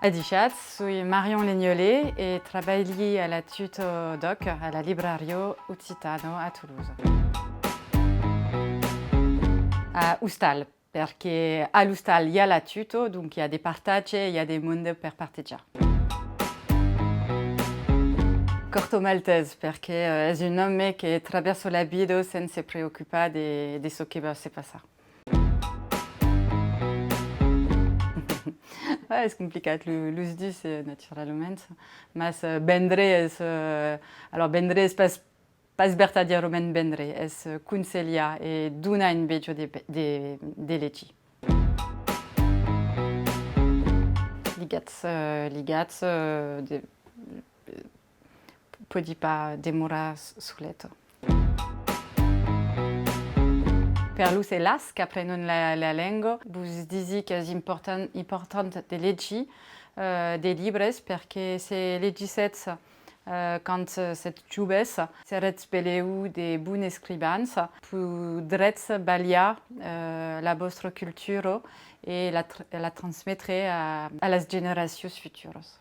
Adichat, soy Marion Legnolet e traballi alla Tuto Doc, alla Librario Uzzitano a Toulouse. A Ustal, perché all'Ustal il y a la Tuto, donc il y a des partage, il y a des mondi per parteggiare. Corto maltese, perché è un nome che attraverso la vida senza preoccupare di ciò che va se passare. É complicat l'ús dus naturalment, mas bendre és, alors bendre és pas vertadierament bendre, és conselhar e donar un bejo de legi. Ligats, podi pas demorar solet. Per los e las que aprenen la lengua, vos disi que és important de llegir des llibres perquè se llegissets quand set joves, serets beleu de bons escribans, podrets baliar la vostra cultura e la transmetre a les generacions futures.